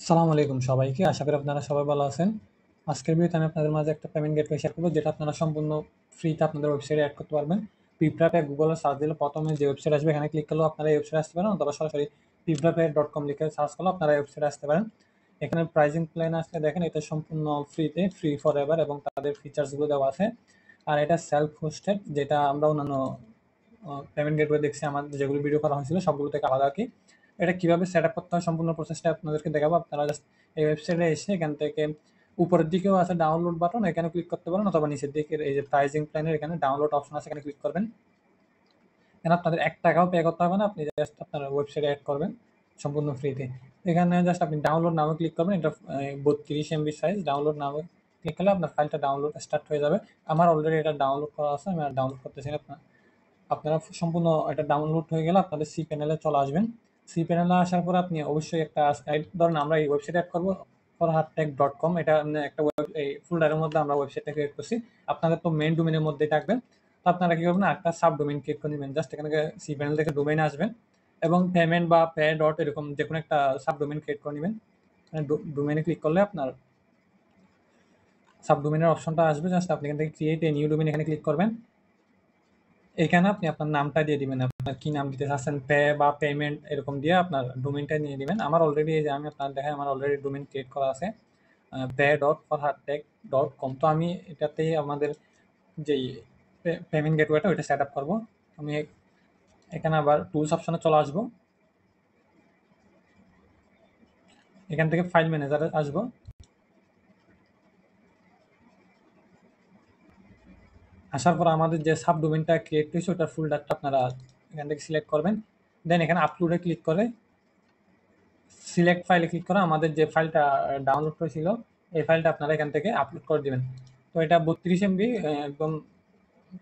আসসালামু আলাইকুম সবাইকে। আশা করি আপনারা সবাই ভালো আছেন। আজকের ভিডিওতে আমি আপনাদের মাঝে একটা পেমেন্ট গেটওয়ে শেয়ার করব, যেটা আপনারা সম্পূর্ণ ফ্রিতে আপনাদের ওয়েবসাইটে এড করতে পারবেন। PipraPay গুগলে সার্চ দিলে প্রথমে যে ওয়েবসাইট আসবে এখানে ক্লিক করলেও আপনারা এই ওয়েবসাইটে আসতে পারেন, অথবা সরাসরি piprapay.com লিখে সার্চ করলেও আপনারা এই ওয়েবসাইটে আসতে পারেন। এখানে প্রাইসিং প্ল্যান আসলে দেখেন এটা সম্পূর্ণ ফ্রিতে, ফ্রি ফর এভার, এবং তাদের ফিচার্সগুলো দেওয়া আছে। আর এটা সেলফ হোস্টেড, যেটা আমরা অন্যান্য পেমেন্ট গেটওয়ে দেখছি আমাদের যেগুলো ভিডিও করা হয়েছিল সবগুলো থেকে আলাদা আর কি। এটা কিভাবে সেট আপ করতে হয় সম্পূর্ণ প্রসেসটা আপনাদেরকে দেখাবো। আপনারা জাস্ট এই ওয়েবসাইটে এসে এখান থেকে উপরের দিকেও আছে ডাউনলোড বাটন, এখানে ক্লিক করতে পারেন, অথবা নিচের দিকে এই যে প্রাইসিং প্ল্যানের এখানে ডাউনলোড অপশন আছে, এখানে ক্লিক করবেন। এখানে আপনাদের 1 টাকাও পে করতে হবে না, আপনি জাস্ট আপনার ওয়েবসাইটে অ্যাড করবেন সম্পূর্ণ ফ্রিতে। এখানে জাস্ট আপনি ডাউনলোড নামে ক্লিক করবেন, এটা 32 MB সাইজ। ডাউনলোড নামে ক্লিক করলে আপনার ফাইলটা ডাউনলোড স্টার্ট হয়ে যাবে। আমার অলরেডি এটা ডাউনলোড করা আছে, আমি আর ডাউনলোড করতেছি না। আপনারা সম্পূর্ণ এটা ডাউনলোড হয়ে গেলে আপনাদের সি প্যানেলে চলে আসবেন। সি প্যানেলে আসার পর আপনি অবশ্যই একটা ধরেন আমরা এই ওয়েবসাইট অ্যাড করবো farhadtech.com, এটা একটা এই ফোল্ডারের মধ্যে আমরা ওয়েবসাইটটা ক্রিয়েট করছি। আপনাদের তো মেইন ডোমেনের মধ্যেই থাকবেন। তো আপনারা কি করবেন, একটা সাব ডোমেইন ক্রিয়েট করে নেবেন। জাস্ট এখানে সি প্যানেল থেকে ডোমেইনে আসবেন এবং পেমেন্ট বা পে ডট এরকম যে কোনো একটা সাব ডোমেইন ক্রিয়েট করে নেবেন। ডোমেইনে ক্লিক করলে আপনার সাব ডোমেইনের অপশনটা আসবে। জাস্ট আপনি এখান থেকে ক্রিয়েট এ নিউ ডোমেইন এখানে ক্লিক করবেন। এখানে আপনি আপনার নামটা দিয়ে দিবেন, আপনার কি নাম দিতে চাচ্ছেন, পে বা পেমেন্ট এরকম দিয়ে আপনার ডোমেইনটা নিয়ে দিবেন। আমার অলরেডি এই যে আমি আপনার দেখাই, আমার অলরেডি ডোমেইন ক্রিয়েট করা আছে pay.farhadtech.com। তো আমি এটাতেই আমাদের যেই পেমেন্ট গেটওয়েটা ওইটা সেট আপ করবো। আমি এখানে আবার টুলস অপশনে চলে আসবো, এখান থেকে ফাইল ম্যানেজারে আসবো। আসার পর আমাদের যে সাব ডোমেইনটা ক্রিয়েট হয়েছে ওটার ফোল্ডারটা আপনারা এখান থেকে সিলেক্ট করবেন। দেন এখানে আপলোডে ক্লিক করে সিলেক্ট ফাইলে ক্লিক করে আমাদের যে ফাইলটা ডাউনলোড হয়েছিল এই ফাইলটা আপনারা এখান থেকে আপলোড করে দিবেন। তো এটা 32 MB, একদম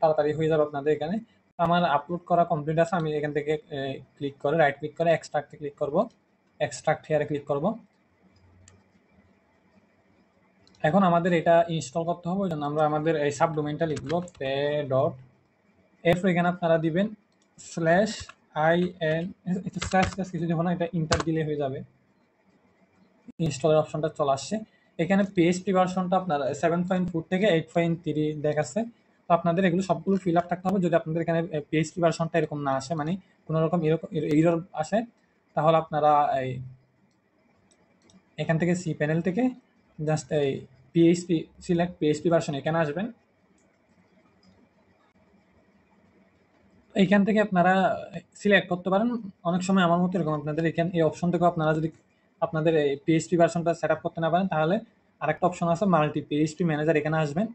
তাড়াতাড়ি হয়ে যাবে আপনাদের এখানে। আমার আপলোড করা কমপ্লিট আছে, আমি এখান থেকে ক্লিক করে রাইট ক্লিক করে এক্সট্রাক্টে ক্লিক করব, এক্সট্রাক্ট হেয়ারে ক্লিক করব। এখন আমাদের এটা ইনস্টল করতে হবে, ওই জন্য আমরা আমাদের এই সাব ডোমেইনটা লিখবো পে ডট, এরপর এখানে আপনারা দিবেন স্ল্যাশ IN, এটা স্ল্যাশ কিছু দেবো না, এটা ইন্টার দিলে হয়ে যাবে। ইনস্টলের অপশনটা চলে আসছে। এখানে PHP ভার্সনটা আপনার 7.4 থেকে 8.3 দেখাচ্ছে। তো আপনাদের এগুলো সবগুলো ফিল আপ থাকতে হবে। যদি আপনাদের এখানে PHP ভার্সনটা এরকম না আসে, মানে কোনো রকম এরর আসে, তাহলে আপনারা এই এখান থেকে সি প্যানেল থেকে জাস্ট এই PHP সিলেক্ট PHP ভার্সন এখানে আসবেন। এইখান থেকে আপনারা সিলেক্ট করতে পারেন। অনেক সময় আমার মতো এরকম আপনাদের এখানে এই অপশন থেকেও আপনারা যদি আপনাদের এই PHP ভার্সনটা সেট আপ করতে না পারেন, তাহলে আরেকটা অপশন আছে মাল্টি PHP ম্যানেজার, এখানে আসবেন।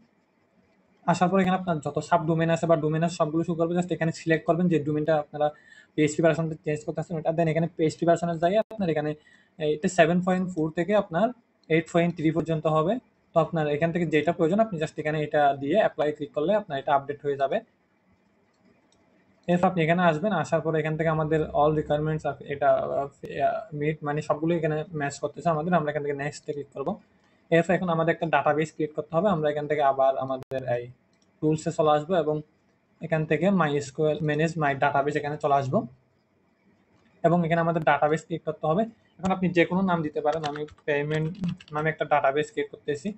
আসার পর এখানে আপনার যত সাব ডোমেন আছে বা ডোমেন আছে সবগুলো শুরু করবে। জাস্ট এখানে সিলেক্ট করবেন যে ডোমেনটা আপনারা PHP ভার্সনটা চেঞ্জ করতে আসছেন ওটা। দেন এখানে PHP ভার্সনের জায়গায় আপনার এখানে এটা 7.4 থেকে আপনার 8.3 পর্যন্ত হবে। তো আপনার এখান থেকে যেটা প্রয়োজন আপনি জাস্ট এখানে এটা দিয়ে অ্যাপ্লাই ক্লিক করলে আপনার এটা আপডেট হয়ে যাবে। এরপর আপনি এখানে আসবেন, আসার পরে এখান থেকে আমাদের অল রিকোয়ারমেন্টস এটা মিট, মানে সবগুলো এখানে ম্যাচ করতেছে আমাদের। আমরা এখান থেকে নেক্সটে ক্লিক করবো। এরপর এখন আমাদের একটা ডাটাবেস ক্রিয়েট করতে হবে। আমরা এখান থেকে আবার আমাদের এই টুলসে চলে আসবো এবং এখান থেকে MySQL ম্যানেজ মাই ডাটাবেস এখানে চলে আসবো এবং এখানে আমাদের ডাটাবেস ক্রিয়েট করতে হবে। এখন আপনি যে কোনো নাম দিতে পারেন, আমি পেমেন্ট নামে একটা ডাটাবেস ক্রিয়েট করতেছি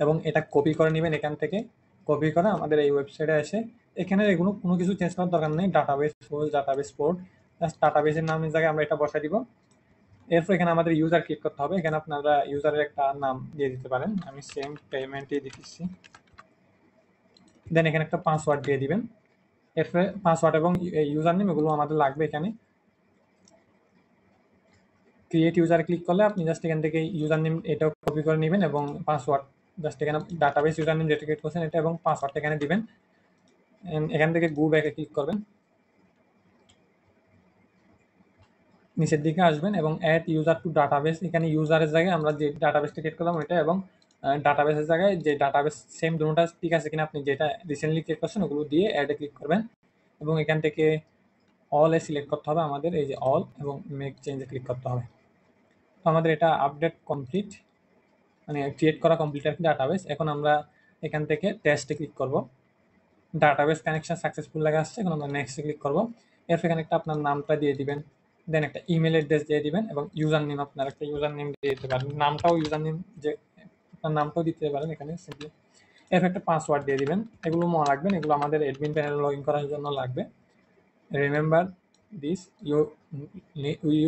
এবং এটা কপি করে নেবেন। এখান থেকে কপি করে আমাদের এই ওয়েবসাইটে এসে এখানে এগুলো কোনো কিছু চেঞ্জ করার দরকার নেই। Database host, database port, just ডাটাবেসের নামের জায়গায় আমরা এটা বসাই দিব। এরপর এখানে আমাদের ইউজার ক্রিয়েট করতে হবে। এখানে আপনারা ইউজারের একটা নাম দিয়ে দিতে পারেন, আমি সেম পেমেন্টই দিতেছি। দেন এখানে একটা পাসওয়ার্ড দিয়ে দিবেন। এরপরে পাসওয়ার্ড এবং ইউজার নেম এগুলো আমাদের লাগবে। এখানে ক্রিয়েট ইউজার ক্লিক করলে আপনি জাস্ট এখান থেকে ইউজার নেম এটাও কপি করে নেবেন এবং পাসওয়ার্ড জাস্ট এখানে ডাটাবেস ইউজার নেম যেটা ক্রিয়েট করছেন এটা এবং পাসওয়ার্ডটা এখানে দিবেন। এখান থেকে গো ব্যাকে ক্লিক করবেন, নিচের দিকে আসবেন এবং অ্যাড ইউজার টু ডাটাবেস, এখানে ইউজারের জায়গায় আমরা যে ডাটাবেসটা ক্রিয়েট করলাম ওইটা এবং ডাটাবেসের জায়গায় যে ডাটাবেস সেম দুটোটা ঠিক আছে কিনা আপনি যেটা রিসেন্টলি ক্রিয়েট করছেন ওগুলো দিয়ে অ্যাডে ক্লিক করবেন এবং এখান থেকে অলে সিলেক্ট করতে হবে আমাদের, এই যে অল, এবং মেক চেঞ্জে ক্লিক করতে হবে। তো আমাদের এটা আপডেট কমপ্লিট, মানে ক্রিয়েট করা কমপ্লিট আর কি ডাটাবেস। এখন আমরা এখান থেকে টেস্টে ক্লিক করব, ডাটাবেস কানেকশন সাকসেসফুল লেখা আসছে। এখন আমরা নেক্সটে ক্লিক করব। এরপর এখানে একটা আপনার নামটা দিয়ে দিবেন, দেন একটা ইমেল অ্যাড্রেস দিয়ে দিবেন এবং ইউজার নেম আপনার একটা ইউজার নেম দিয়ে দিতে পারেন, নামটাও ইউজার নেম যে আপনার নামটাও দিতে পারেন এখানে সিম্পলি। এর একটা পাসওয়ার্ড দিয়ে দিবেন, এগুলো মনে রাখবেন, এগুলো আমাদের অ্যাডমিন প্যানেলে লগ ইন করার জন্য লাগবে। Remember this, you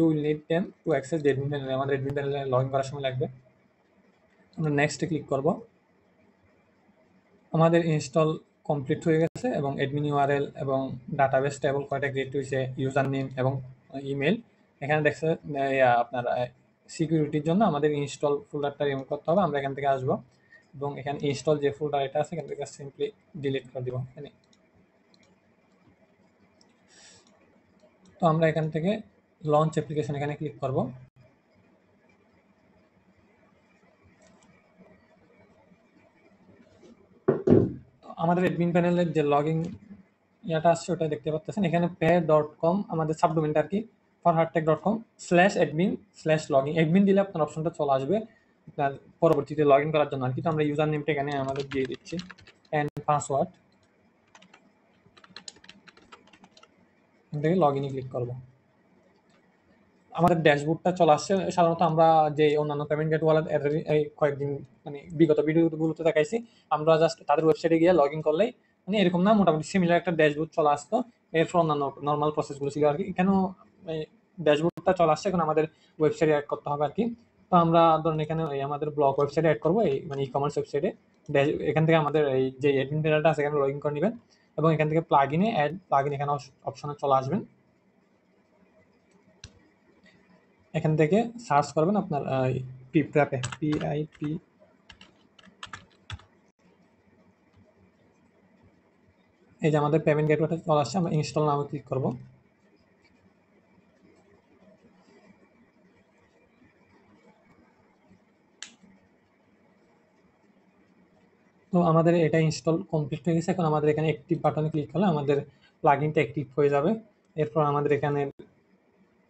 will need them to access the admin panel, আমাদের অ্যাডমিন প্যানেলে লগ ইন করার সময় লাগবে। আমরা নেক্সটে ক্লিক করব। আমাদের ইনস্টল কমপ্লিট হয়ে গেছে এবং অ্যাডমিন ইউআরএল এবং ডাটাবেস টেবল কয়টা ক্রিয়েট হয়েছে, ইউজার নেম এবং ইমেল। এখানে দেখছে আপনার সিকিউরিটির জন্য আমাদের ইনস্টল ফোল্ডারটা রিমুভ করতে হবে। আমরা এখান থেকে আসবো এবং এখানে ইনস্টল যে ফোল্ডার এটা আছে এখান থেকে সিম্পলি ডিলিট করে দিব এখানে। তো আমরা এখান থেকে লঞ্চ অ্যাপ্লিকেশন এখানে ক্লিক করব। আমাদের অ্যাডমিন প্যানেলের যে লগইন ইয়াটা আসছে ওটা দেখতে পাচ্ছেন, এখানে pay.com আমাদের সাবডোমেনটা আর কি, farhadtech.com/admin/login, অ্যাডমিন দিলে আপনার অপশনটা চলে আসবে আপনার পরবর্তীতে লগ ইন করার জন্য আর কি। তো আমরা ইউজার নেমটা এখানে আমাদের দিয়ে দিচ্ছি অ্যান্ড পাসওয়ার্ড, এখান থেকে লগ ইনে ক্লিক করবো। আমাদের ড্যাশবোর্ডটা চলে আসছে। সাধারণত আমরা যে অন্যান্য পেমেন্ট গেটওয়ালা এই কয়েকদিন মানে বিগত ভিডিওগুলোতে দেখাইছি, আমরা জাস্ট তাদের ওয়েবসাইটে গিয়ে লগ ইন করলেই মানে এরকম না, মোটামুটি সিমিলার একটা ড্যাশবোর্ড চলে আসতো। এরপর অন্যান্য নর্মাল প্রসেসগুলো ছিল আর কি। এখানেও ড্যাশবোর্ডটা চলে আসছে, এখন আমাদের ওয়েবসাইটে অ্যাড করতে হবে আর কি। তো আমরা ধরুন এখানে আমাদের ব্লগ ওয়েবসাইটে অ্যাড করবো, এই মানে ই কমার্স ওয়েবসাইটে। এখান থেকে আমাদের এই যে অ্যাডমিন প্যানেলটা আছে এখানে লগ ইন করে নেবেন এবং এখান থেকে প্লাগইনে অ্যাড প্লাগইন এখানে অপশনে চলে আসবেন। এখান থেকে সার্চ করবেন আপনার PipraPay, PIP, এই যে আমাদের পেমেন্ট গেটওয়েটা চলে আসছে। আমরা ইনস্টল নামে ক্লিক করব। তো আমাদের এটা ইনস্টল কমপ্লিট হয়ে গেছে। এখন আমাদের এখানে অ্যাক্টিভ বাটনে ক্লিক করলে আমাদের প্লাগইনটা অ্যাক্টিভ হয়ে যাবে। এরপর আমাদের এখানে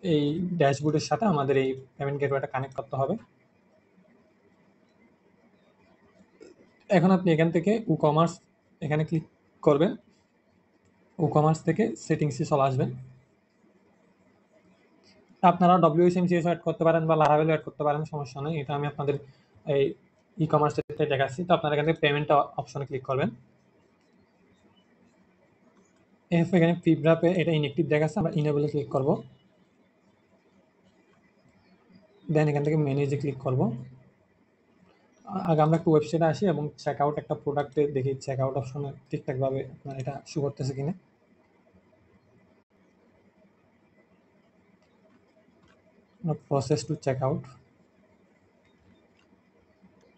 এই ড্যাশবোর্ডের সাথে আমাদের এই পেমেন্ট গেটওয়েটা কানেক্ট করতে হবে। এখন আপনি এখান থেকে WooCommerce এখানে ক্লিক করবেন, WooCommerce থেকে সেটিংসে চলে আসবেন। আপনারা WHMCS অ্যাড করতে পারেন বা লারাভেলও অ্যাড করতে পারেন, সমস্যা নেই। এটা আমি আপনাদের এই ই কমার্সে দেখাচ্ছি। তো আপনারা এখান থেকে পেমেন্ট অপশনে ক্লিক করবেন। এরপর এখানে PipraPay এটা ইনঅ্যাক্টিভ দেখাচ্ছে, আমরা ইনেবলে ক্লিক করব। দেন এখান থেকে ম্যানেজে ক্লিক করব। আগে আমরা একটু ওয়েবসাইটে আসি এবং চেকআউট একটা প্রোডাক্টে দেখি চেকআউট অপশনে ঠিকঠাকভাবে আপনার এটা শো করতেছে কিনা। Process to checkout.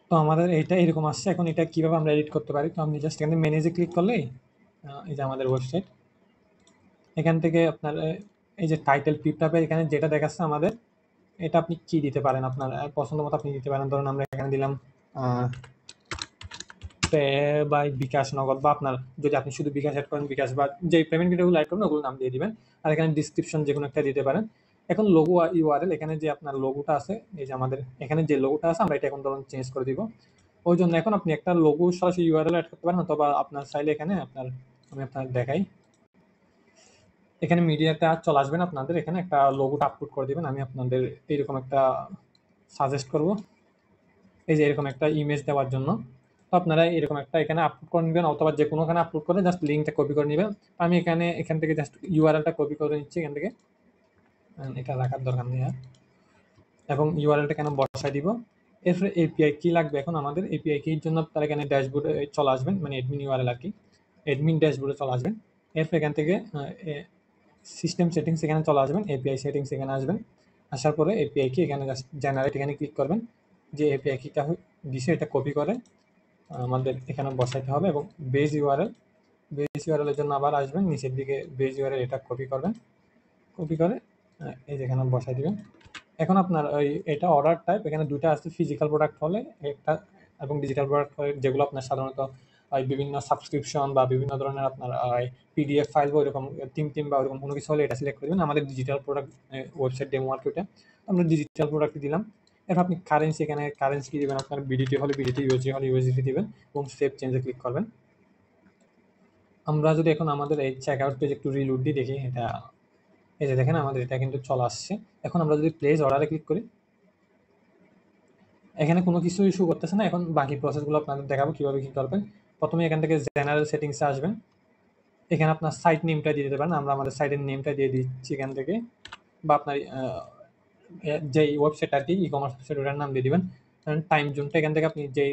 তো আমাদের এইটা এরকম আসছে। এখন এটা কিভাবে আমরা এডিট করতে পারি, তো আমি জাস্ট এখানে ম্যানেজে ক্লিক করলেই এই যে আমাদের ওয়েবসাইট। এখান থেকে আপনার এই যে টাইটেল PipraPay এখানে যেটা দেখাচ্ছে আমাদের, এটা আপনি কি দিতে পারেন আপনার পছন্দ মতো আপনি দিতে পারেন। ধরুন আমরা এখানে দিলাম পে বাই বিকাশ নগদ, বা আপনার যদি আপনি শুধু বিকাশ অ্যাড করেন বিকাশ, বা যে পেমেন্ট গেটওয়েগুলো অ্যাড করবেন ওগুলো নাম দিয়ে দিবেন। আর এখানে ডিসক্রিপশন যে কোনো একটা দিতে পারেন। এখন লোগো ইউআরএল এখানে যে আপনার লোগোটা আছে, এই যে আমাদের এখানে যে লোগোটা আছে আমরা এটা এখন ধরুন চেঞ্জ করে দিব। ওই জন্য এখন আপনি একটা লোগো সরাসরি ইউআরএল অ্যাড করতে পারেন, অথবা আপনার চাইলে এখানে আপনার আমি আপনার দেখাই, এখানে মিডিয়াতে আর চলে আসবেন, আপনাদের এখানে একটা লোগোটা আপলোড করে দিবেন। আমি আপনাদের এইরকম একটা সাজেস্ট করব, এই যে এরকম একটা ইমেজ দেওয়ার জন্য। তো আপনারা এরকম একটা এখানে আপলোড করে নেবেন, অথবা যে কোনোখানে আপলোড করে জাস্ট লিঙ্কটা কপি করে নেবেন। আমি এখান থেকে জাস্ট ইউআরএলটা কপি করে নিচ্ছি এখান থেকে, এটা রাখার দরকার নেই আর, এবং ইউআরএলটা কেন বসাই দিব। এরপরে এপিআই কি লাগবে, এখন আমাদের এপিআই কির জন্য আপনারা এখানে ড্যাশবোর্ডে চলে আসবেন, মানে অ্যাডমিন ইউআরএল আর কি, অ্যাডমিন ড্যাশবোর্ডে চলে আসবেন। এরপর এখান থেকে সিস্টেম সেটিংস এখানে চলে আসবেন, এপিআই সেটিংস এখানে আসবেন। আসার পরে এপিআই কি এখানে জাস্ট জেনারেট এখানে ক্লিক করবেন। যে এপিআই কিটা দিছে এটা কপি করে আমাদের এখানে বসাইতে হবে, এবং বেজ ইউআরএল এর জন্য আবার আসবেন নিচের দিকে, বেজ ইউআরএল এটা কপি করবেন, কপি করে এই যে এখানে বসাই দিবেন। এখন আপনার ওই এটা অর্ডার টাইপ এখানে দুটো আছে, ফিজিক্যাল প্রোডাক্ট হলে একটা এবং ডিজিটাল প্রোডাক্ট হলে, যেগুলো আপনার সাধারণত বিভিন্ন সাবস্ক্রিপশন বা বিভিন্ন ধরনের আপনার পিডিএফ ফাইল বা ওইরকম টিম বা ওইরকম কোনো কিছু হলে এটা সিলেক্ট করে দেবেন। আমাদের ডিজিটাল প্রোডাক্ট ওয়েবসাইট ডেমো মার্কেটে আমরা ডিজিটাল প্রোডাক্ট দিলাম। এরপর আপনি কারেন্সি এখানে কারেন্সি কি দেবেন, আপনার বিডিটি হলে বিডিটি, ইউএসডি হলে ইউএসডি দিবেন এবং সেভ চেঞ্জে ক্লিক করবেন। আমরা যদি এখন আমাদের এই চেক আউট পেজ একটু রিলোড দিয়ে দেখি, এটা এই যে দেখেন আমাদের এটা কিন্তু চলে আসছে। এখন আমরা যদি প্লেস অর্ডারে ক্লিক করি, এখানে কোনো কিছু ইস্যু করতেছে না। এখন বাকি প্রসেসগুলো আপনাদের দেখাবো কীভাবে কী করবেন। প্রথমে এখান থেকে জেনারেল সেটিংসে আসবেন, এখানে আপনার সাইট নেমটা দিয়ে দিতে পারেন। আমরা আমাদের সাইটের নেমটা দিয়ে দিচ্ছি এখান থেকে, বা আপনার যে ওয়েবসাইট আর কি ই কমার্স ওয়েবসাইট ওটার নাম দিয়ে দিবেন। টাইম জোনটা এখান থেকে আপনি যেই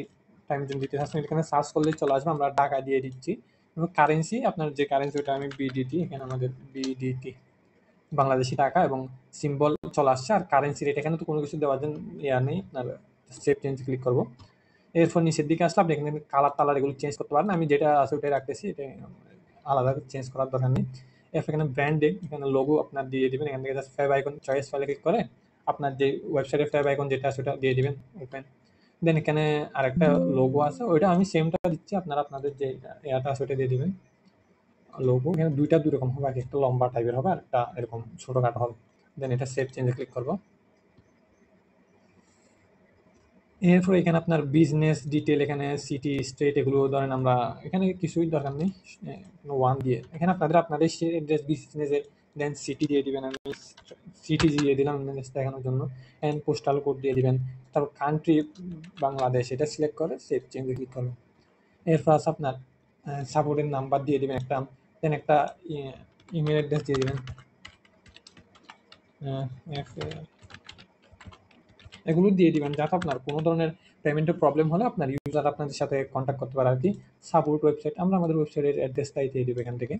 টাইম জোন দিতে চাচ্ছেন এখানে সার্চ করলেই চলে আসবে। আমরা ঢাকা দিয়ে দিচ্ছি। এবং কারেন্সি আপনার যে কারেন্সি ওটা আমি বিডিটি, এখানে আমাদের বিডিটি বাংলাদেশি টাকা, এবং সিম্বল চলে আসছে। আর কারেন্সি রেট এখানে তো কোনো কিছু দেওয়ার জন্য ইয়া নেই, আপনার সেভ চেঞ্জ ক্লিক করবো। এরপর নিচের দিকে আসলে আপনি এখানে কালার টালার এগুলো চেঞ্জ করতে পারেন। আমি যেটা আছে ওটাই রাখতেছি, এটা আলাদা চেঞ্জ করার দরকার নেই। এরপর এখানে ব্র্যান্ডিং, এখানে লোগো আপনার দিয়ে দিবেন। এখান থেকে জাস্ট ফেভ আইকন চয়েস ফাইলে ক্লিক করে আপনার যে ওয়েবসাইটের ফেভ আইকন যেটা আছে ওটা দিয়ে দিবেন, ওপেন। দেন এখানে আরেকটা লোগো আছে, ওইটা আমি সেমটা দিচ্ছি, আপনারা আপনাদের যে ইয়াটা আছে ওটা দিয়ে দিবেন। লোগো এখানে দুই রকম হবে, একটা লম্বা টাইপের হবে আর একটা এরকম ছোটখাটো হবে। দেন এটা সেভ চেঞ্জে ক্লিক করবো। এরপর এখানে আপনার বিজনেস ডিটেল, এখানে সিটি স্টেট এগুলো ধরেন আমরা এখানে কিছুই দরকার নেই, ওয়ান দিয়ে এখানে আপনাদের বিজনেসের দেন সিটি দিয়ে দিবেন। আমি সিটি দিয়ে দিলাম দেখানোর জন্য। অ্যান্ড পোস্টাল কোড দিয়ে দিবেন। তারপর কান্ট্রি বাংলাদেশ, এটা সিলেক্ট করে সেভ চেঞ্জে ক্লিক করবেন। এরপর আছে আপনার সাপোর্টের নাম্বার দিয়ে দিবেন একটা, দেন একটা ইমেল অ্যাড্রেস দিয়ে দিবেন। এগুলো দিয়ে দিবেন যাতে আপনার কোনো ধরনের পেমেন্টের প্রবলেম হলে আপনার ইউজার আপনাদের সাথে কন্ট্যাক্ট করতে পারে আর কি। সাপোর্ট ওয়েবসাইট, আমরা আমাদের ওয়েবসাইটের অ্যাড্রেসটাই দিয়ে দেবো এখান থেকে।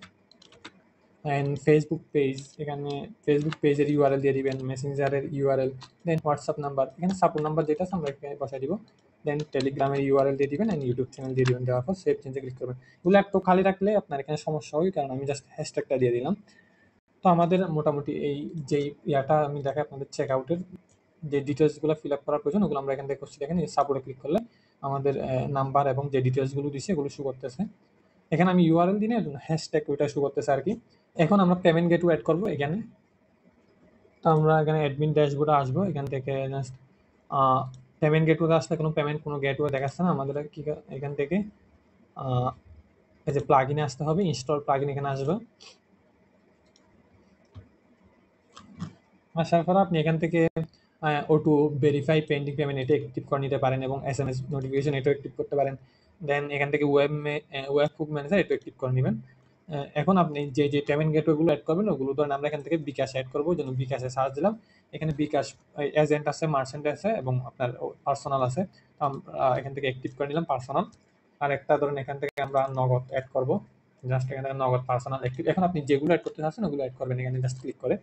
অ্যান্ড ফেসবুক পেজ, এখানে ফেসবুক পেজের ইউআরএল দিয়ে দিবেন, মেসেঞ্জারের ইউআরএল, দেন হোয়াটসঅ্যাপ নাম্বার, এখানে সাপোর্ট নাম্বার যেটা আছে আমরা এখানে বসাই দিব। দেন টেলিগ্রামের ইউআরএল দিয়ে দিবেন, অ্যান্ড ইউটিউব চ্যানেল দিয়ে দিবেন। দেওয়ার পর সেভ চেঞ্জে ক্লিক করবেন। এগুলো একটু খালি রাখলে আপনার এখানে সমস্যা হবে, কারণ আমি জাস্ট হ্যাশট্যাগটা দিয়ে দিলাম। তো আমাদের মোটামুটি এই যেই ইয়াটা আমি দেখাই আপনাদের চেক আউটের যে ডিটেলসগুলো ফিল আপ করার প্রয়োজন ওগুলো আমরা এখান থেকে করছি। দেখেন এই সাপোর্টে ক্লিক করলে আমাদের নাম্বার এবং যে ডিটেলসগুলো দিচ্ছে এগুলো শো করতেছে। এখানে আমি ইউআরএল দিই না, হ্যাশট্যাগ ওইটা শো করতেছে আর কি। এখন আমরা পেমেন্ট গেটওয়ে অ্যাড করবো এখানে। তো আমরা এখানে অ্যাডমিন ড্যাশবোর্ডে আসবো, এখান থেকে জাস্ট পেমেন্ট গেটওয়ে আসলে কোনো গেটওয়ে দেখাচ্ছে না আমাদের। কি এখান থেকে এই যে প্লাগইনে আসতে হবে, ইনস্টল প্লাগইন এখানে আসবে। আসার পর আপনি এখান থেকে অটো ভেরিফাই পেন্ডিং পেমেন্ট এটা অ্যাক্টিভ করে নিতে পারেন, এবং এসএমএস নোটিফিকেশন এটাও অ্যাক্টিভ করতে পারেন। দেন এখান থেকে ওয়েব কুক ম্যানেজার এটা অ্যাক্টিভ করে নেবেন। এখন আপনি যে যে পেমেন্ট গেটওয়েগুলো অ্যাড করবেন ওগুলো ধরেন আমরা এখান থেকে বিকাশ অ্যাড করবো, যেন বিকাশে সার্চ দিলাম। এখানে বিকাশ এজেন্ট আছে, মার্চেন্ট আছে, এবং আপনার পার্সোনাল আছে। এখান থেকে অ্যাক্টিভ করে নিলাম পার্সোনাল। আর একটা ধরেন এখান থেকে আমরা নগদ অ্যাড করবো, জাস্ট এখান থেকে নগদ পার্সোনাল অ্যাক্টিভ। এখন আপনি যেগুলো অ্যাড করতে চাচ্ছেন ওগুলো অ্যাড করবেন এখানে জাস্ট ক্লিক করে।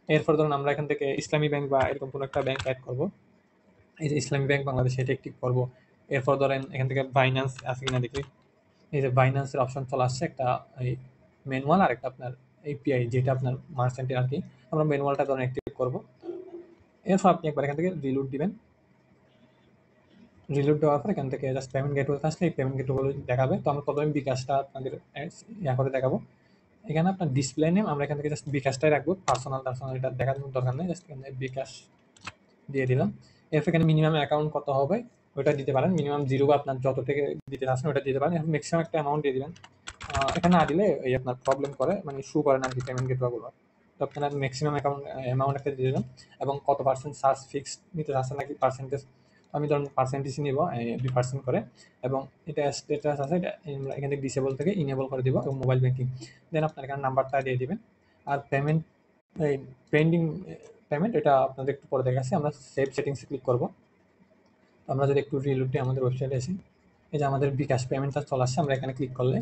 এরপর ধরুন আমরা এখান থেকে ইসলামী ব্যাংক বা এরকম কোনো একটা ব্যাংক অ্যাড করবো, এই যে ইসলামী ব্যাংক বাংলাদেশ এটা অ্যাক্টিভ করবো। এরপর ধরেন এখান থেকে বাইন্যান্স আছে কিনা দেখি, এই যে বাইন্যান্সের অপশন চলে আসছে, একটা এই ম্যানুয়াল আর একটা আপনার এপিআই যেটা আপনার মার্চেন্টের আর কি। আমরা ম্যানুয়ালটা ধরেন অ্যাক্টিভ করবো। এরপর আপনি একবার এখান থেকে রিলোড দিবেন। রিলোড দেওয়ার পর এখান থেকে জাস্ট পেমেন্ট গেটওয়ে আসলে এই পেমেন্ট গেটওয়েগুলো দেখাবে। তো আমরা প্রথমে বিকাশটা আপনাদের ইয়া করে দেখাবো। এখানে আপনার ডিসপ্লে নেম আমরা এখান থেকে জাস্ট বিকাশটাই রাখবো, পার্সোনাল এটা দেখানোর দরকার নেই, জাস্ট এখানে বিকাশ দিয়ে দিলাম। এরপর এখানে মিনিমাম অ্যাকাউন্ট কত হবে ওটা দিতে পারেন, মিনিমাম 0 বা আপনার যত থেকে দিতে চাচ্ছেন ওটা দিতে পারেন। এখন ম্যাক্সিমাম একটা অ্যামাউন্ট দিয়ে দিবেন। এখানে না দিলে এই আপনার প্রবলেম করে, মানে শো করে না আর কি পেমেন্ট গেটওয়েগুলো। তো আপনার ম্যাক্সিমাম অ্যামাউন্ট একটা দিয়ে দেবেন, এবং কত পার্সেন্ট চার্জ ফিক্সড নিতে চাচ্ছেন নাকি পার্সেন্টেজ। আমি ধরুন পার্সেন্টেজ নিব 2% করে, এবং এটা স্ট্যাটাস আছে এটা এখান থেকে ডিসেবল থেকে ইনেবল করে দিব, এবং মোবাইল ব্যাংকিং। দেন আপনার এখানে নাম্বারটা দিয়ে দিবেন। আর পেমেন্ট এই পেন্ডিং পেমেন্ট এটা আপনাদের একটু পরে দেখাচ্ছি। আমরা সেভ সেটিংসে ক্লিক করব। আমরা যদি একটু রিলোড দিই আমাদের ওয়েবসাইটে আসি, এই যে আমাদের বিকাশ পেমেন্টটা চলে আসছে। আমরা এখানে ক্লিক করলে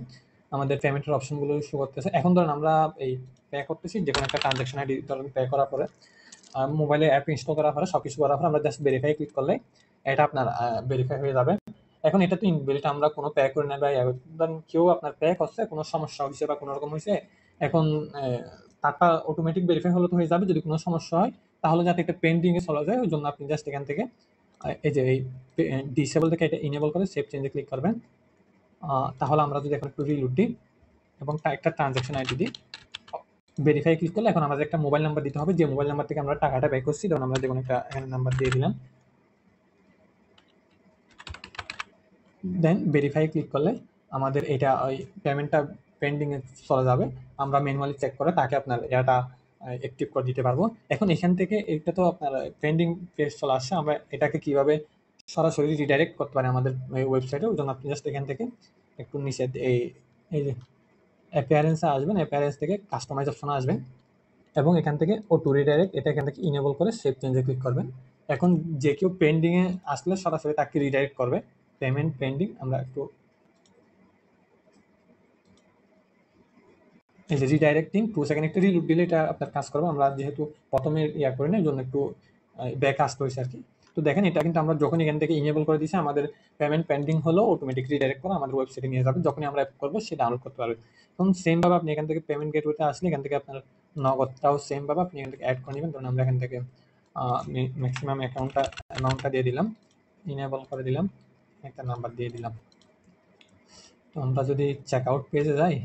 আমাদের পেমেন্টের অপশনগুলো শো করতেছে। এখন ধরুন আমরা এই পে করতেছি, যে কোনো একটা ট্রানজাকশন আইডি ধরুন পে করার পরে মোবাইলে অ্যাপ ইনস্টল করার পরে সব কিছু করার পরে আমরা জাস্ট ভেরিফাই ক্লিক করলে এটা আপনার ভেরিফাই হয়ে যাবে। এখন এটা তো ইনভ্যালিড, আমরা কোনো পে করে নেই, বা ধরুন কেউ আপনার পে করছে, কোনো সমস্যা হয়েছে বা কোনো রকম হয়েছে, এখন টাকা অটোমেটিক ভেরিফাই হলে তো হয়ে যাবে। যদি কোনো সমস্যা হয় তাহলে যাতে একটা পেন্ডিংয়ে চলে যায়, ওই জন্য আপনি জাস্ট এখান থেকে এই যে এই ডিসেবল থেকে এটা ইনেবল করে সেভ চেঞ্জে ক্লিক করবেন। তাহলে আমরা যদি এখন একটু রিলোড দিই এবং একটা ট্রানজাকশন আইডি দিই, ভেরিফাই ক্লিক করলে এখন আমাদের একটা মোবাইল নাম্বার দিতে হবে, যে মোবাইল নাম্বার থেকে আমরা টাকাটা পে করছি। তখন আমরা যেকোনো একটা এখানে নাম্বার দিয়ে দিলাম। দেন ভেরিফাই ক্লিক করলে আমাদের এটা ওই পেমেন্টটা পেন্ডিংয়ে চলে যাবে। আমরা ম্যানুয়ালি চেক করে তাকে আপনার এটা অ্যাক্টিভ করে দিতে পারবো। এখন এখান থেকে এটা তো আপনার ট্রেন্ডিং পেজ চলে আসছে, আমরা এটাকে কিভাবে সরাসরি রিডাইরেক্ট করতে পারি আমাদের ওয়েবসাইটে, ওই জন্য আপনি জাস্ট এখান থেকে একটু নিচে এই যে অ্যাপিয়ারেন্সে আসবেন, অ্যাপিয়ারেন্স থেকে কাস্টমাইজ অপশনে আসবেন এবং এখান থেকে অটো রিডাইরেক্ট এটা এখান থেকে ইনেবল করে সেভ চেঞ্জে ক্লিক করবেন। এখন যে কেউ পেন্ডিংয়ে আসলে সরাসরি তাকে রিডাইরেক্ট করবে। পেমেন্ট পেন্ডিং, আমরা একটু এই যে রিডাইরেক্টিং 2 সেকেন্ড একটু রিলুট দিলে এটা আপনার কাজ করবে। আমরা যেহেতু প্রথমে করি না, এই জন্য একটু ব্যাক আসতে হয়েছে আর কি। তো দেখেন এটা কিন্তু আমরা যখন এখান থেকে ইনেবল করে দিয়েছি, আমাদের পেমেন্ট পেন্ডিং হলো অটোমেটিক রিডাইরেক্ট করে আমাদের ওয়েবসাইটে নিয়ে যাবে। যখনই আমরা অ্যাপ করবো সে ডাউনলোড করতে পারবে। এবং সেম ভাবে আপনি এখান থেকে পেমেন্ট গেটওয়েতে আসলে এখান থেকে আপনার নগদটাও সেম ভাবে আপনি এখান থেকে অ্যাড করে নেবেন। ধরুন আমরা এখান থেকে ম্যাক্সিমাম অ্যামাউন্টটা দিয়ে দিলাম, ইনেবল করে দিলাম, একটা নাম্বার দিয়ে দিলাম। তো আমরা যদি চেক আউট পেজে যাই,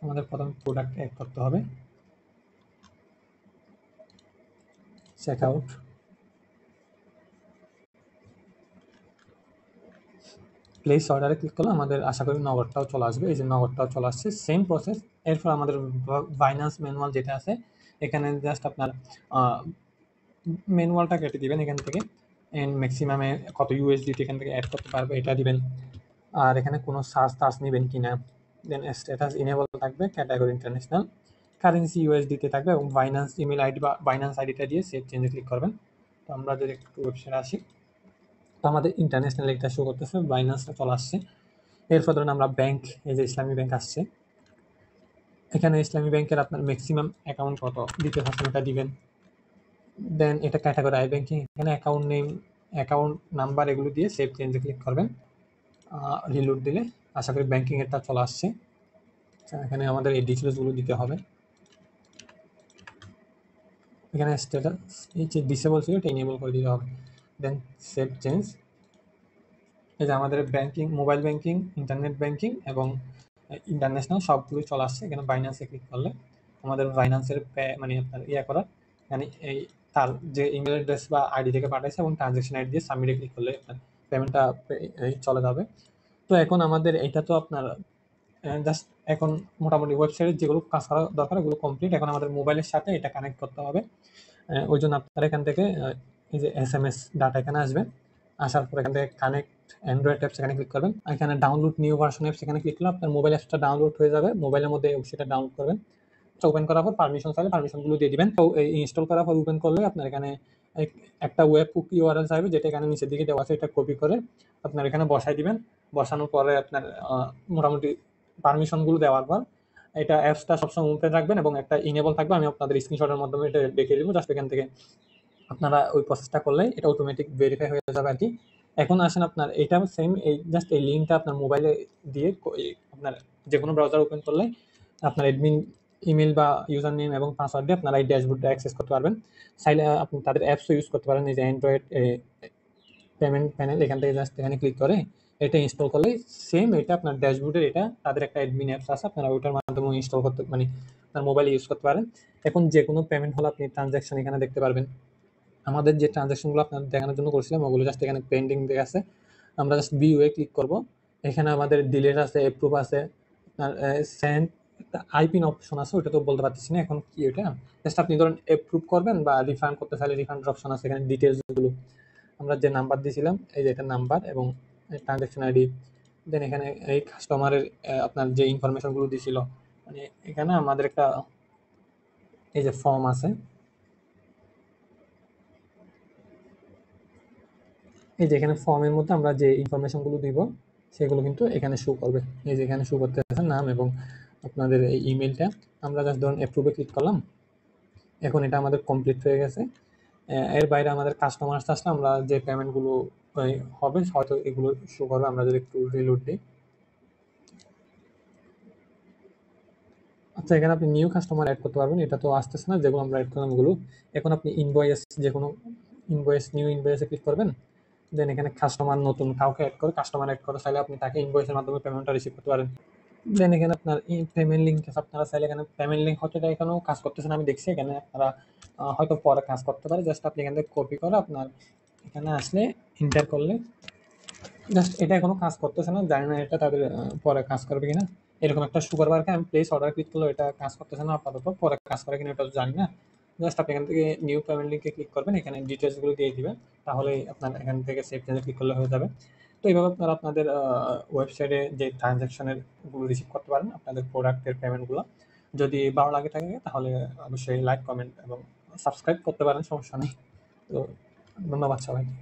আমাদের প্রথম প্রোডাক্ট অ্যাড করতে হবে, চেক আউট, প্লেস অর্ডারে ক্লিক করলে আমাদের আশা করি নগদটাও চলে আসবে। এই যে নগদটাও চলে আসছে, সেম প্রসেস। এরপর আমাদের বাইন্যান্স ম্যানুয়াল যেটা আছে, এখানে জাস্ট আপনার ম্যানুয়ালটা কেটে দিবেন এখান থেকে, এন্ড ম্যাক্সিমামে কত ইউএসডিটি এখান থেকে অ্যাড করতে পারবে এটা দিবেন। আর এখানে কোনো সার্চ নেবেন কিনা, দেন স্ট্যাটাস ইনেবল থাকবে, ক্যাটাগরি ইন্টারন্যাশনাল, কারেন্সি ইউএসডিতে থাকবে এবং বাইন্যান্স ইমেল আইডি বা বাইন্যান্স আইডিটা দিয়ে সেভ চেঞ্জে ক্লিক করবেন। তো আমরা যদি একটু ওয়েবসাইটে আসি, তো আমাদের ইন্টারন্যাশনাল এটা শো করতেছে, বাইন্যান্সটা চলে আসছে। এরপর ধরুন আমরা ব্যাংক, এই যে ইসলামী ব্যাংক আসছে, এখানে ইসলামী ব্যাংকের আপনার ম্যাক্সিমাম অ্যাকাউন্ট কত দিতে থাকবেন এটা দিবেন। দেন এটা ক্যাটাগরি আই ব্যাংকিং, এখানে অ্যাকাউন্ট নেম, অ্যাকাউন্ট নাম্বার এগুলো দিয়ে সেভ চেঞ্জে ক্লিক করবেন। রিলোড দিলে আশা করি ব্যাংকিং এরটা চলে আসছে। এখানে আমাদের এই ডিটেলসগুলো দিতে হবে। এখানে স্ট্যাটাস এই যে ডিসেবল ছিল এটা ইনেবল করে দিতে হবে, দেন সেভ চেঞ্জ। এই যে আমাদের banking, mobile banking, internet banking এবং ইন্টারন্যাশনাল সবগুলোই চলে আসছে। এখানে বাইন্যান্সে ক্লিক করলে আমাদের বাইন্যান্সের মানে আপনার করার, মানে এই তার যে ইমেল অ্যাড্রেস বা আইডি থেকে পাঠাইছে এবং ট্রানজ্যাকশন আইডি দিয়ে সাবমিটে ক্লিক করলে আপনার পেমেন্টটা চলে যাবে। তো এখন আমাদের এটা তো আপনার জাস্ট এখন মোটামুটি ওয়েবসাইটের যেগুলো কাজ করা দরকার ওগুলো কমপ্লিট। এখন আমাদের মোবাইলের সাথে এটা কানেক্ট করতে হবে। ওই জন্য আপনারা এখান থেকে এই যে SMS ডাটা এখানে আসবেন, আসার পর এখান থেকে কানেক্ট অ্যান্ড্রয়েড অ্যাপস এখানে ক্লিক করবেন। এখানে ডাউনলোড নিউ ভার্সন অ্যাপস এখানে ক্লিক করলে আপনার মোবাইল অ্যাপসটা ডাউনলোড হয়ে যাবে। মোবাইলের মধ্যে সেটা ডাউনলোড করবেন, ওপেন করার পর পারমিশন চাইলে পারমিশনগুলো দিয়ে দিবেন। তো ইনস্টল করার পর ওপেন করলে আপনার এখানে একটা ওয়েব কুকি ইউআরএল চাইবে, যেটা এখানে নিচের দিকে দেওয়া আছে, এটা কপি করে আপনার এখানে বসাই দিবেন। বসানোর পরে আপনার মোটামুটি পারমিশনগুলো দেওয়ার পর এটা অ্যাপসটা সবসময় ওপেন রাখবেন এবং একটা ইনেবল থাকবে। আমি আপনাদের স্ক্রিনশটের মাধ্যমে এটা দেখিয়ে দেবো। জাস্ট এখান থেকে আপনারা ওই প্রসেসটা করলে এটা অটোমেটিক ভেরিফাই হয়ে যাবে আর কি। এখন আসেন আপনার এটা সেম, এই জাস্ট এই লিঙ্কটা আপনার মোবাইলে দিয়ে আপনার যে কোনো ব্রাউজার ওপেন করলে আপনার অ্যাডমিন ইমেল বা ইউজার নেম এবং পাসওয়ার্ড দিয়ে আপনারা এই ড্যাশবোর্ডটা অ্যাক্সেস করতে পারবেন। চাইলে আপনি তাদের অ্যাপসও ইউজ করতে পারেন। এই যে অ্যান্ড্রয়েড পেমেন্ট প্যানেল, এখান থেকে জাস্ট এখানে ক্লিক করে এটা ইনস্টল করলে সেম এটা আপনার ড্যাশবোর্ডের, এটা তাদের একটা অ্যাডমিন অ্যাপস আছে, আপনারা ওইটার মাধ্যমে ইনস্টল করতে মানে আপনার মোবাইলে ইউজ করতে পারেন। এখন যে কোনো পেমেন্ট হলে আপনি ট্রানজ্যাকশন এখানে দেখতে পারবেন। আমাদের যে ট্রানজ্যাকশনগুলো আপনার দেখানোর জন্য করছিলাম ওগুলো জাস্ট এখানে পেন্ডিং দেখে আছে। আমরা জাস্ট ভিউয়ে ক্লিক করব। এখানে আমাদের ডিলেট আছে, অ্যাপ্রুভ আছে, আপনার সেন্ড একটা আইপিন অপশন আছে, ওইটা তো বলতে পারতেছি না এখন কি ওইটা। জাস্ট আপনি ধরেন অ্যাপ্রুভ করবেন বা রিফান্ড করতে চাইলে রিফান্ডের অপশন আছে। এখানে ডিটেলসগুলো আমরা যে নাম্বার দিয়েছিলাম, এই যে এটা নাম্বার এবং ট্রানজ্যাকশন আইডি, দেন এখানে এই কাস্টমারের আপনার যে ইনফরমেশনগুলো দিয়েছিল, মানে এখানে আমাদের একটা এই যে ফর্ম আছে, এই যে এখানে ফর্মের মধ্যে আমরা যে ইনফরমেশনগুলো দিব সেগুলো কিন্তু এখানে শো করবে। এই যে এখানে শো করতে আছে নাম এবং আপনাদের এই ইমেলটা। আমরা জাস্ট ধরুন অ্যাপ্রুভে ক্লিক করলাম, এখন এটা আমাদের কমপ্লিট হয়ে গেছে। এর বাইরে আমাদের কাস্টমার আসলে আমরা যে পেমেন্টগুলো হবে হয়তো এগুলো শো করবে। আমরা যদি একটু রিলোড দিই, আচ্ছা এখানে আপনি নিউ কাস্টমার অ্যাড করতে পারবেন। এটা তো আসতেছে না, যেগুলো আমরা অ্যাড করলাম ওগুলো। এখন আপনি ইনভয়েস, যে কোনো ইনভয়েস, নিউ ইনভয়েসে ক্লিক করবেন। দেন এখানে কাস্টমার নতুন কাউকে অ্যাড করে, কাস্টমার অ্যাড করে চাইলে আপনি তাকে ইনভয়েসের মাধ্যমে পেমেন্টটা রিসিভ করতে পারেন। দেন এখানে আপনার পেমেন্ট লিঙ্ক আছে, আপনারা চাইলে এখানে পেমেন্ট লিঙ্ক হয়তো এটা এখানেও কাজ করতেছে না আমি দেখছি। এখানে আপনারা হয়তো পরে কাজ করতে পারে। জাস্ট আপনি এখান থেকে কপি করে আপনার এখানে আসলে ইন্টার করলে জাস্ট এটা এখনো কাজ করতেছে না, জানি না এটা তাদের পরে কাজ করবে কিনা। এরকম একটা শুক্রবারকে আমি প্লেস অর্ডার ক্লিক করলে এটা কাজ করতেছে না আপাতত, পরে কাজ করে কিনা এটা তো জানি না। জাস্ট আপনি এখান থেকে নিউ পেমেন্ট লিঙ্কে ক্লিক করবেন, এখানে ডিটেলসগুলো দিয়ে দিবেন, তাহলেই আপনার এখান থেকে সেভ চেঞ্জে ক্লিক করলে হয়ে যাবে। তো এইভাবে আপনারা আপনাদের ওয়েবসাইটে যে ট্রানজ্যাকশনের গুলো রিসিভ করতে পারেন, আপনাদের প্রোডাক্টের পেমেন্টগুলো। যদি ভালো লাগে থাকে তাহলে অবশ্যই লাইক, কমেন্ট এবং সাবস্ক্রাইব করতে পারেন, সমস্যা নেই। তো ধন্যবাদ সবাইকে।